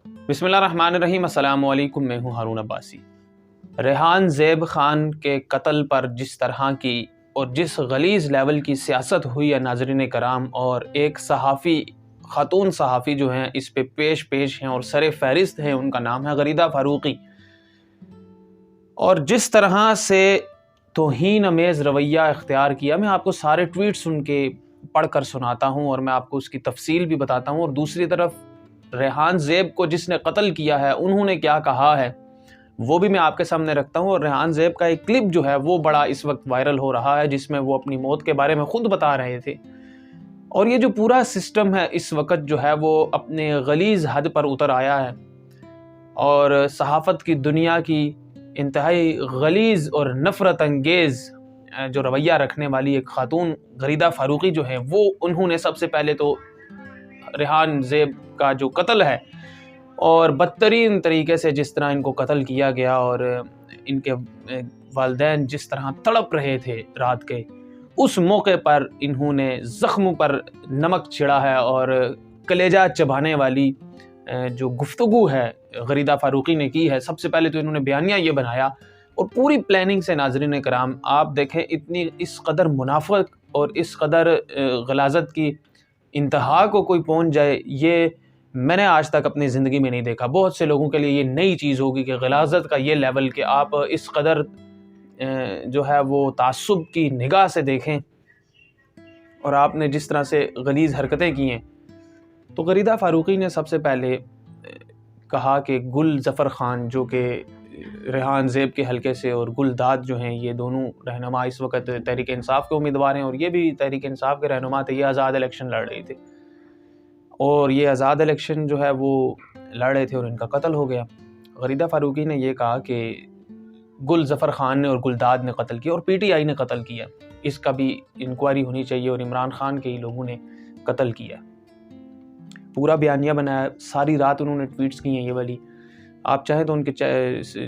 بسم اللہ الرحمن الرحیم۔ السلام علیکم، میں ہوں ہارون عباسی۔ ریحان زیب خان کے قتل پر جس طرح کی اور جس غلیظ لیول کی سیاست ہوئی ہے ناظرین کرام، اور ایک صحافی، خاتون صحافی جو ہیں اس پہ پیش ہیں اور سر فہرست ہیں، ان کا نام ہے غریدہ فاروقی، اور جس طرح سے توہین امیز رویہ اختیار کیا، میں آپ کو سارے ٹویٹس ان کے پڑھ کر سناتا ہوں اور میں آپ کو اس کی تفصیل بھی بتاتا ہوں، اور دوسری طرف ریحان زیب کو جس نے قتل کیا ہے انہوں نے کیا کہا ہے وہ بھی میں آپ کے سامنے رکھتا ہوں۔ اور ریحان زیب کا ایک کلپ جو ہے وہ بڑا اس وقت وائرل ہو رہا ہے، جس میں وہ اپنی موت کے بارے میں خود بتا رہے تھے، اور یہ جو پورا سسٹم ہے اس وقت جو ہے وہ اپنے غلیظ حد پر اتر آیا ہے، اور صحافت کی دنیا کی انتہائی غلیظ اور نفرت انگیز جو رویہ رکھنے والی ایک خاتون غریدہ فاروقی جو ہے، وہ انہوں نے سب سے پہلے تو ریحان زیب کا جو قتل ہے اور بدترین طریقے سے جس طرح ان کو قتل کیا گیا، اور ان کے والدین جس طرح تڑپ رہے تھے رات کے، اس موقع پر انہوں نے زخم پر نمک چھڑا ہے، اور کلیجہ چبانے والی جو گفتگو ہے غریدہ فاروقی نے کی ہے۔ سب سے پہلے تو انہوں نے بیانیہ یہ بنایا، اور پوری پلاننگ سے ناظرین کرام آپ دیکھیں، اتنی اس قدر منافق اور اس قدر غلاظت کی انتہا کو کوئی پہنچ جائے، یہ میں نے آج تک اپنی زندگی میں نہیں دیکھا۔ بہت سے لوگوں کے لیے یہ نئی چیز ہوگی کہ غلاظت کا یہ لیول، کہ آپ اس قدر جو ہے وہ تعصب کی نگاہ سے دیکھیں، اور آپ نے جس طرح سے غلیظ حرکتیں کی ہیں۔ تو غریدہ فاروقی نے سب سے پہلے کہا کہ گل ظفر خان جو کہ ریحان زیب کے حلقے سے، اور گلداد جو ہیں، یہ دونوں رہنما اس وقت تحریک انصاف کے امیدوار ہیں، اور یہ بھی تحریک انصاف کے رہنما تھے، یہ آزاد الیکشن لڑ رہے تھے، اور یہ آزاد الیکشن جو ہے وہ لڑ رہے تھے اور ان کا قتل ہو گیا۔ غریدہ فاروقی نے یہ کہا کہ گل ظفر خان نے اور گلداد نے قتل کیا، اور پی ٹی آئی نے قتل کیا، اس کا بھی انکوائری ہونی چاہیے، اور عمران خان کے ہی لوگوں نے قتل کیا۔ پورا بیانیہ بنایا، ساری رات انہوں نے ٹویٹس کی ہیں یہ والی، آپ چاہیں تو ان کے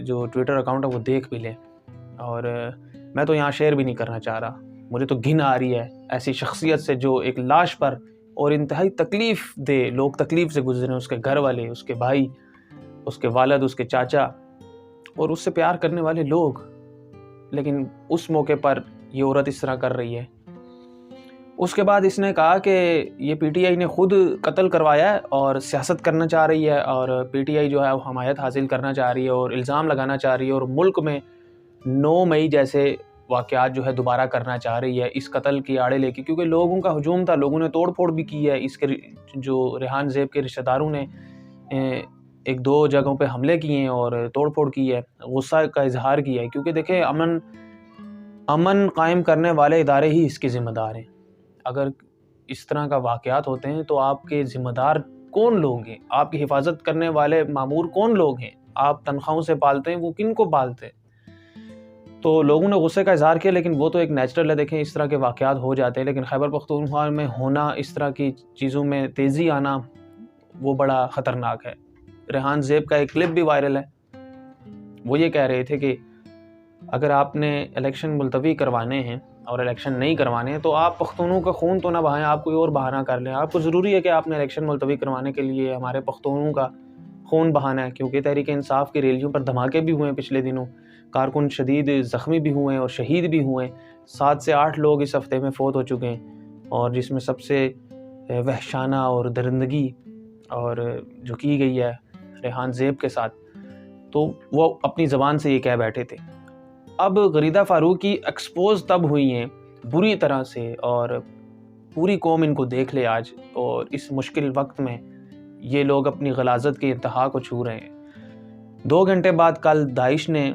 جو ٹویٹر اکاؤنٹ ہے وہ دیکھ بھی لیں، اور میں تو یہاں شیئر بھی نہیں کرنا چاہ رہا، مجھے تو گھن آ رہی ہے ایسی شخصیت سے جو ایک لاش پر، اور انتہائی تکلیف دے، لوگ تکلیف سے گزرے، اس کے گھر والے، اس کے بھائی، اس کے والد، اس کے چاچا، اور اس سے پیار کرنے والے لوگ، لیکن اس موقع پر یہ عورت اس طرح کر رہی ہے۔ اس کے بعد اس نے کہا کہ یہ پی ٹی آئی نے خود قتل کروایا ہے اور سیاست کرنا چاہ رہی ہے، اور پی ٹی آئی جو ہے وہ حمایت حاصل کرنا چاہ رہی ہے اور الزام لگانا چاہ رہی ہے، اور ملک میں 9 مئی جیسے واقعات جو ہے دوبارہ کرنا چاہ رہی ہے اس قتل کی آڑے لے کے، کیونکہ لوگوں کا ہجوم تھا، لوگوں نے توڑ پھوڑ بھی کی ہے، اس کے جو ریحان زیب کے رشتہ داروں نے 1-2 جگہوں پہ حملے کیے ہیں اور توڑ پھوڑ کی ہے، غصہ کا اظہار کیا ہے، کیونکہ دیکھیں امن قائم کرنے والے ادارے ہی اس کے ذمہ دار ہیں۔ اگر اس طرح کا واقعات ہوتے ہیں تو آپ کے ذمہ دار کون لوگ ہیں؟ آپ کی حفاظت کرنے والے مامور کون لوگ ہیں؟ آپ تنخواہوں سے پالتے ہیں، وہ کن کو پالتے ہیں؟ تو لوگوں نے غصے کا اظہار کیا، لیکن وہ تو ایک نیچرل ہے، دیکھیں اس طرح کے واقعات ہو جاتے ہیں، لیکن خیبر پختونخوا میں ہونا، اس طرح کی چیزوں میں تیزی آنا، وہ بڑا خطرناک ہے۔ ریحان زیب کا ایک کلپ بھی وائرل ہے، وہ یہ کہہ رہے تھے کہ اگر آپ نے الیکشن ملتوی کروانے ہیں اور الیکشن نہیں کروانے ہیں تو آپ پختونوں کا خون تو نہ بہائیں، آپ کوئی اور بہانہ کر لیں، آپ کو ضروری ہے کہ آپ نے الیکشن ملتوی کروانے کے لیے ہمارے پختونوں کا خون بہانا ہے، کیونکہ تحریک انصاف کی ریلیوں پر دھماکے بھی ہوئے ہیں پچھلے دنوں، کارکن شدید زخمی بھی ہوئے ہیں اور شہید بھی ہوئے ہیں، 7 سے 8 لوگ اس ہفتے میں فوت ہو چکے ہیں، اور جس میں سب سے وحشانہ اور درندگی اور جو کی گئی ہے ریحان زیب کے ساتھ، تو وہ اپنی زبان سے یہ کہہ بیٹھے تھے۔ اب غریدہ فاروقی ایکسپوز تب ہوئی ہیں بری طرح سے، اور پوری قوم ان کو دیکھ لے آج، اور اس مشکل وقت میں یہ لوگ اپنی غلاظت کی انتہا کو چھو رہے ہیں۔ 2 گھنٹے بعد کل داعش نے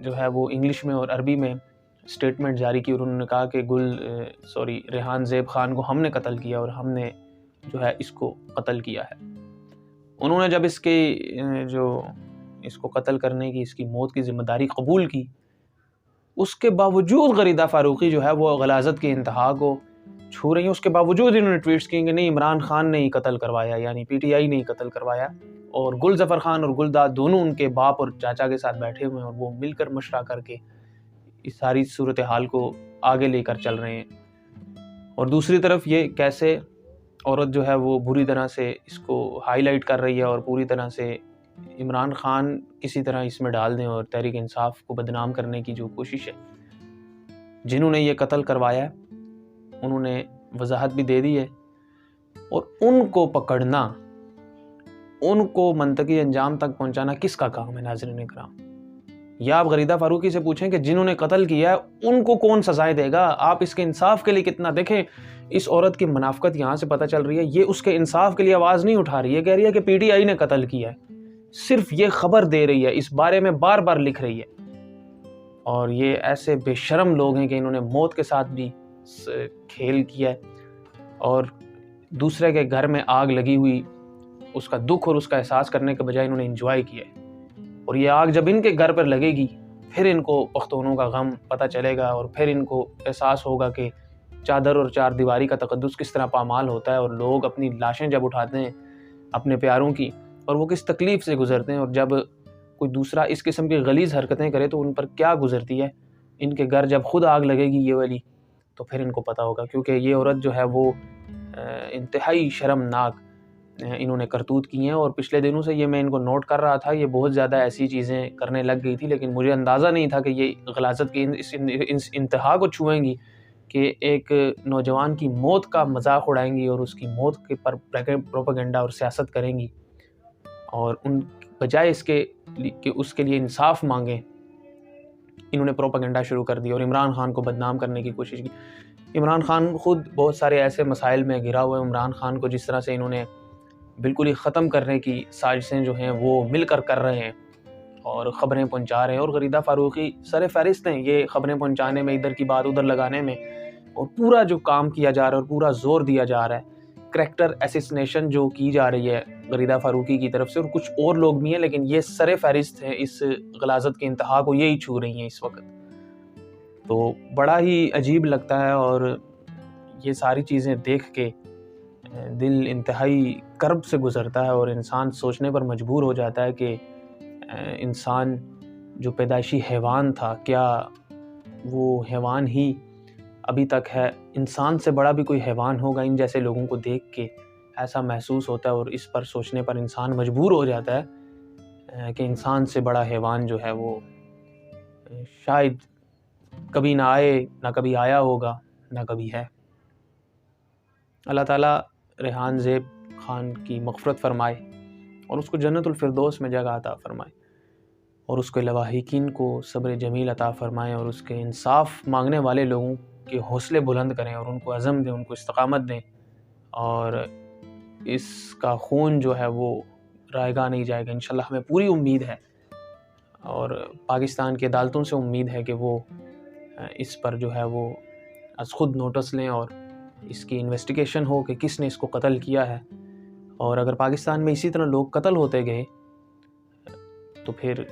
جو ہے وہ انگلش میں اور عربی میں اسٹیٹمنٹ جاری کی، اور انہوں نے کہا کہ ریحان زیب خان کو ہم نے قتل کیا، اور ہم نے جو ہے اس کو قتل کیا ہے۔ انہوں نے جب اس کو قتل کرنے کی، اس کی موت کی ذمہ داری قبول کی، اس کے باوجود غریدہ فاروقی جو ہے وہ غلاظت کی انتہا کو چھو رہی ہیں، اس کے باوجود انہوں نے ٹویٹس کیے کہ نہیں، عمران خان نے ہی قتل کروایا، یعنی پی ٹی آئی نے ہی قتل کروایا، اور گل ظفر خان اور گلداد دونوں ان کے باپ اور چاچا کے ساتھ بیٹھے ہوئے ہیں، اور وہ مل کر مشورہ کر کے اس ساری صورتحال کو آگے لے کر چل رہے ہیں۔ اور دوسری طرف یہ کیسے عورت جو ہے وہ بری طرح سے اس کو ہائی لائٹ کر رہی ہے اور پوری طرح سے عمران خان کسی طرح اس میں ڈال دیں اور تحریک انصاف کو بدنام کرنے کی جو کوشش ہے. جنہوں نے یہ قتل کروایا ہے انہوں نے وضاحت بھی دے دی ہے، اور ان کو پکڑنا، ان کو منطقی انجام تک پہنچانا کس کا کام ہے ناظرین کرام؟ یا آپ غریدہ فاروقی سے پوچھیں کہ جنہوں نے قتل کیا ہے ان کو کون سزائیں دے گا؟ آپ اس کے انصاف کے لیے کتنا دیکھیں. اس عورت کی منافقت یہاں سے پتہ چل رہی ہے، یہ اس کے انصاف کے لیے آواز نہیں اٹھا رہی ہے، کہہ رہی ہے کہ پی ٹی آئی نے قتل کیا ہے، صرف یہ خبر دے رہی ہے، اس بارے میں بار بار لکھ رہی ہے. اور یہ ایسے بے شرم لوگ ہیں کہ انہوں نے موت کے ساتھ بھی کھیل کیا ہے، اور دوسرے کے گھر میں آگ لگی ہوئی اس کا دکھ اور اس کا احساس کرنے کے بجائے انہوں نے انجوائے کیا ہے. اور یہ آگ جب ان کے گھر پر لگے گی پھر ان کو پختونوں کا غم پتہ چلے گا، اور پھر ان کو احساس ہوگا کہ چادر اور چار دیواری کا تقدس کس طرح پامال ہوتا ہے، اور لوگ اپنی لاشیں جب اٹھاتے ہیں اپنے پیاروں کی اور وہ کس تکلیف سے گزرتے ہیں، اور جب کوئی دوسرا اس قسم کی غلیظ حرکتیں کرے تو ان پر کیا گزرتی ہے. ان کے گھر جب خود آگ لگے گی یہ والی تو پھر ان کو پتہ ہوگا، کیونکہ یہ عورت جو ہے وہ انتہائی شرمناک انہوں نے کرتوت کی ہیں. اور پچھلے دنوں سے یہ میں ان کو نوٹ کر رہا تھا، یہ بہت زیادہ ایسی چیزیں کرنے لگ گئی تھی، لیکن مجھے اندازہ نہیں تھا کہ یہ غلاظت کی اس انتہا کو چھوئیں گی کہ ایک نوجوان کی موت کا مذاق اڑائیں گی اور اس کی موت کے پر پروپیگنڈا اور سیاست کریں گی، اور ان بجائے اس کے کہ اس کے لیے انصاف مانگیں انہوں نے پروپیگنڈا شروع کر دی اور عمران خان کو بدنام کرنے کی کوشش کی. عمران خان خود بہت سارے ایسے مسائل میں گھرا ہوا ہے. عمران خان کو جس طرح سے انہوں نے بالکل ہی ختم کرنے کی سازشیں جو ہیں وہ مل کر رہے ہیں اور خبریں پہنچا رہے ہیں، اور غریدہ فاروقی سر فہرست ہیں یہ خبریں پہنچانے میں، ادھر کی بات ادھر لگانے میں، اور پورا جو کام کیا جا رہا ہے اور پورا زور دیا جا رہا ہے، کریکٹر اسیسنیشن جو کی جا رہی ہے غریدہ فاروقی کی طرف سے، اور کچھ اور لوگ بھی ہیں، لیکن یہ سر فہرست ہیں اس غلاظت کی انتہا کو، یہی چھو رہی ہیں اس وقت. تو بڑا ہی عجیب لگتا ہے، اور یہ ساری چیزیں دیکھ کے دل انتہائی کرب سے گزرتا ہے، اور انسان سوچنے پر مجبور ہو جاتا ہے کہ انسان جو پیدائشی حیوان تھا کیا وہ حیوان ہی ابھی تک ہے؟ انسان سے بڑا بھی کوئی حیوان ہوگا؟ ان جیسے لوگوں کو دیکھ کے ایسا محسوس ہوتا ہے، اور اس پر سوچنے پر انسان مجبور ہو جاتا ہے کہ انسان سے بڑا حیوان جو ہے وہ شاید کبھی نہ آئے، نہ کبھی آیا ہوگا، نہ کبھی ہے. اللہ تعالیٰ ریحان زیب خان کی مغفرت فرمائے اور اس کو جنت الفردوس میں جگہ عطا فرمائے، اور اس کے لواحقین کو صبر جمیل عطا فرمائے، اور اس کے انصاف مانگنے والے لوگوں کے حوصلے بلند کریں اور ان کو عزم دیں، ان کو استقامت دیں، اور اس کا خون جو ہے وہ رائے گاہ نہیں جائے گا. انشاءاللہ ہمیں پوری امید ہے، اور پاکستان کی عدالتوں سے امید ہے کہ وہ اس پر جو ہے وہ از خود نوٹس لیں اور اس کی انویسٹیگیشن ہو کہ کس نے اس کو قتل کیا ہے. اور اگر پاکستان میں اسی طرح لوگ قتل ہوتے گئے تو پھر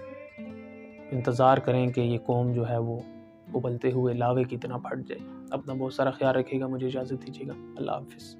انتظار کریں کہ یہ قوم جو ہے وہ ابلتے ہوئے لاوے کی طرح پھٹ جائے. اپنا بہت سارا خیال رکھیے گا، مجھے اجازت دیجیے گا. اللہ حافظ.